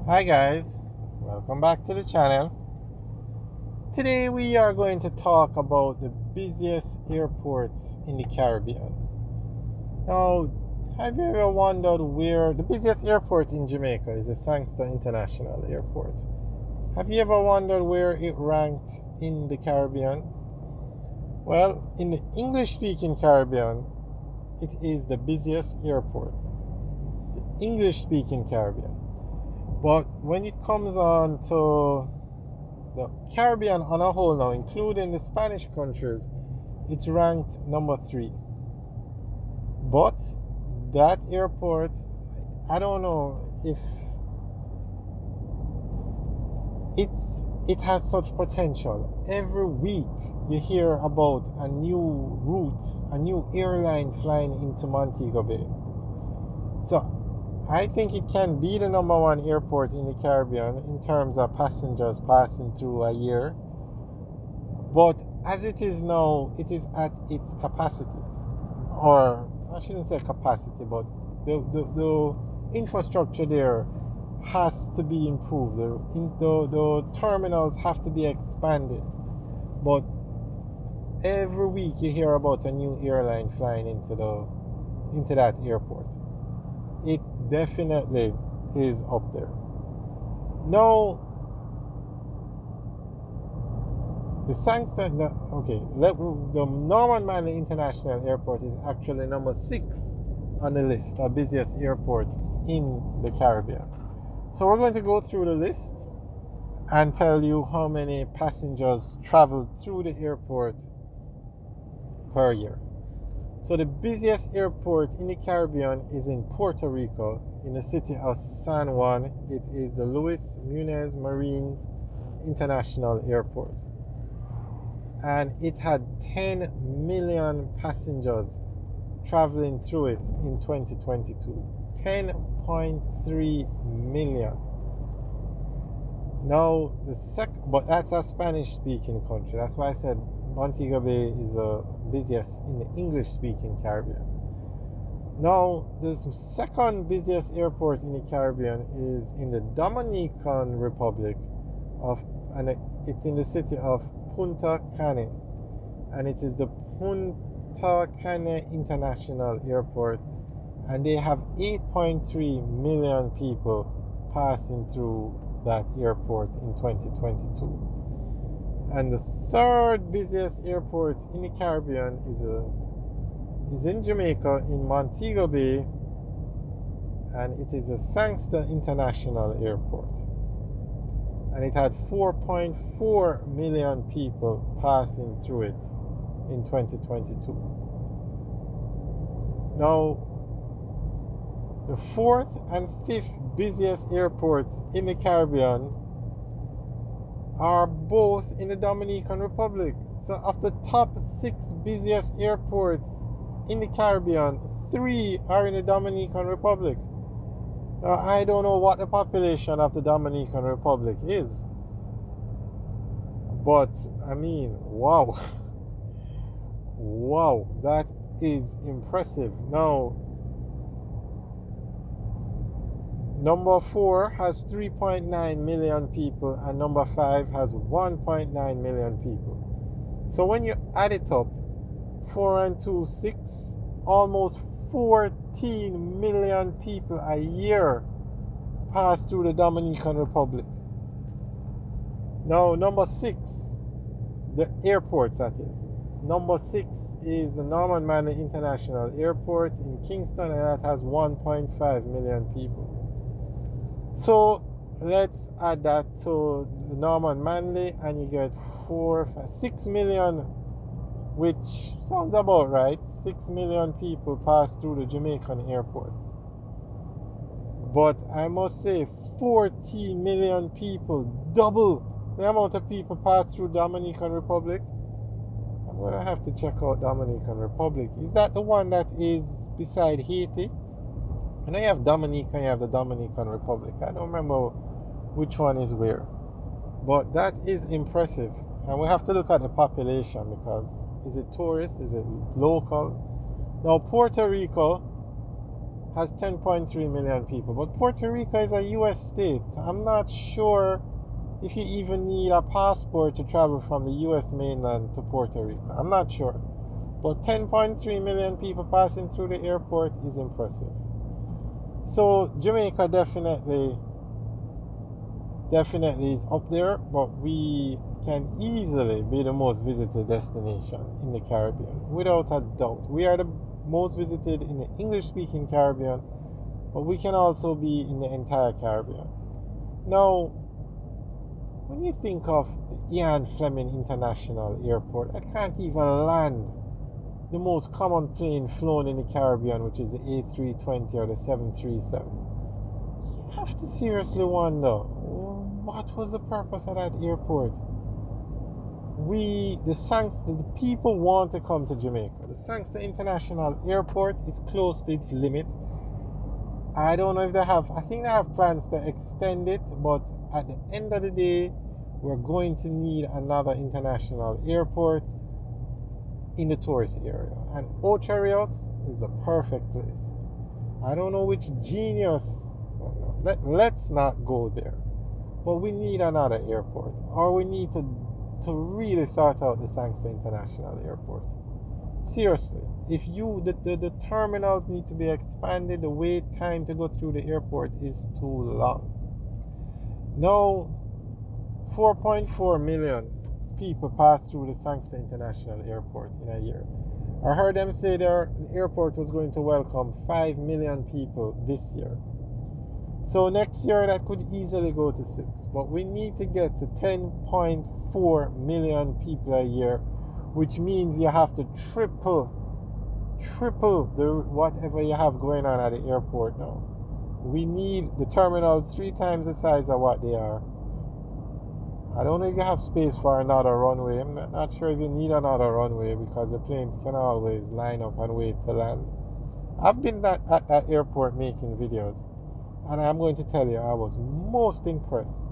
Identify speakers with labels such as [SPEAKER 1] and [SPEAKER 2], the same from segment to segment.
[SPEAKER 1] Hi guys, welcome back to the channel. Today we are going to talk about the busiest airports in the Caribbean. Now, have you ever wondered where the busiest airport in Jamaica is the Sangster International Airport? Have you ever wondered where it ranked in the Caribbean? Well, in the English-speaking Caribbean, it is the busiest airport. The English-speaking Caribbean. But when it comes on to the Caribbean on a whole now, including the Spanish countries, it's ranked number 3. But that airport, I don't know if it has such potential. Every week you hear about a new route, a new airline flying into Montego Bay. So I think it can be the number 1 airport in the Caribbean in terms of passengers passing through a year. But as it is now, it is at its capacity. Or I shouldn't say capacity, but the infrastructure there has to be improved. The terminals have to be expanded. But every week you hear about a new airline flying into that airport. It definitely is up there. Now, the Norman Manley International Airport is actually number 6 on the list of busiest airports in the Caribbean. So we're going to go through the list and tell you how many passengers travel through the airport per year. So the busiest airport in the Caribbean is in Puerto Rico, in the city of San Juan. It is the Luis Muñoz Marin International Airport. And it had 10 million passengers traveling through it in 2022. 10.3 million. Now, but that's a Spanish-speaking country. That's why I said Montego Bay is the busiest in the English-speaking Caribbean. Now, the second busiest airport in the Caribbean is in the Dominican Republic and it's in the city of Punta Cana, and it is the Punta Cana International Airport, and they have 8.3 million people passing through that airport in 2022. And the third busiest airport in the Caribbean is in Jamaica, in Montego Bay, and it is the Sangster International Airport. And it had 4.4 million people passing through it in 2022. Now, the 4th and 5th busiest airports in the Caribbean are both in the Dominican Republic. So of the top 6 busiest airports in the Caribbean, 3 are in the Dominican Republic. Now, I don't know what the population of the Dominican Republic is, but I mean, wow. Wow, that is impressive. Now, number 4 has 3.9 million people, and number 5 has 1.9 million people. So when you add it up, 4 and 2, 6, almost 14 million people a year pass through the Dominican Republic. Now, number 6, the airports, that is. Number 6 is the Norman Manley International Airport in Kingston, and that has 1.5 million people. So let's add that to Norman Manley, and you get 6 million, which sounds about right. 6 million people pass through the Jamaican airports. But I must say, 14 million people, double the amount of people pass through Dominican Republic. I'm going to have to check out Dominican Republic. Is that the one that is beside Haiti? And then you have Dominica and you have the Dominican Republic. I don't remember which one is where. But that is impressive. And we have to look at the population, because is it tourists? Is it local? Now, Puerto Rico has 10.3 million people, but Puerto Rico is a US state. I'm not sure if you even need a passport to travel from the US mainland to Puerto Rico. I'm not sure. But 10.3 million people passing through the airport is impressive. So Jamaica definitely is up there, but we can easily be the most visited destination in the Caribbean, without a doubt. We are the most visited in the English-speaking Caribbean, but we can also be in the entire Caribbean. Now, when you think of the Ian Fleming International Airport, I can't even land the most common plane flown in the Caribbean, which is the A320 or the 737. You have to seriously wonder, what was the purpose of that airport? The people want to come to Jamaica. The Sangster International Airport is close to its limit. I don't know if I think they have plans to extend it, but at the end of the day, we're going to need another international airport in the tourist area. And Ocho Rios is a perfect place. I don't know which genius, let's not go there. But we need another airport, or we need to really sort out the Sangster International Airport. Seriously, if the terminals need to be expanded, the wait time to go through the airport is too long. Now, 4.4 million people pass through the Sangster International Airport in a year. I heard them say the airport was going to welcome 5 million people this year. So next year that could easily go to 6, but we need to get to 10.4 million people a year, which means you have to triple whatever you have going on at the airport now. We need the terminals 3 times the size of what they are. I don't know if you have space for another runway. I'm not sure if you need another runway, because the planes can always line up and wait to land. I've been at that airport making videos, and I'm going to tell you, I was most impressed.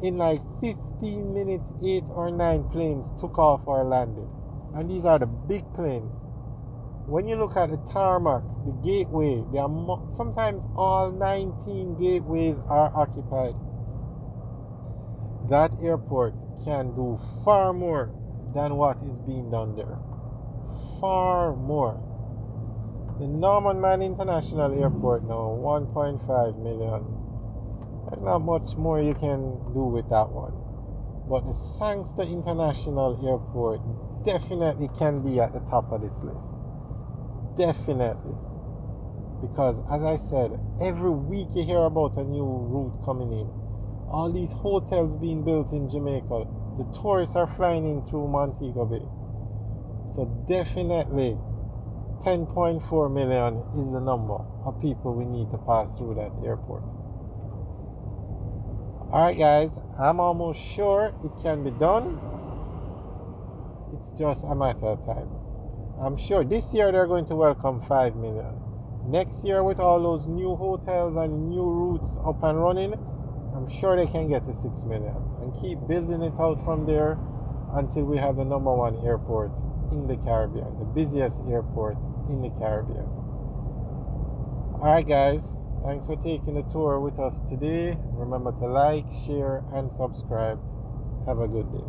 [SPEAKER 1] In like 15 minutes, 8 or 9 planes took off or landed. And these are the big planes. When you look at the tarmac, the gateway, there are sometimes all 19 gateways are occupied. That airport can do far more than what is being done there. Far more. The Norman Man International Airport now, 1.5 million. There's not much more you can do with that one. But the Sangster International Airport definitely can be at the top of this list. Definitely. Because, as I said, every week you hear about a new route coming in. All these hotels being built in Jamaica. The tourists are flying in through Montego Bay. So definitely 10.4 million is the number of people we need to pass through that airport. Alright guys, I'm almost sure it can be done. It's just a matter of time. I'm sure this year they're going to welcome 5 million. Next year, with all those new hotels and new routes up and running, I'm sure they can get to 6 million and keep building it out from there until we have the number 1 airport in the Caribbean, the busiest airport in the Caribbean. Alright guys, thanks for taking the tour with us today. Remember to like, share and subscribe. Have a good day.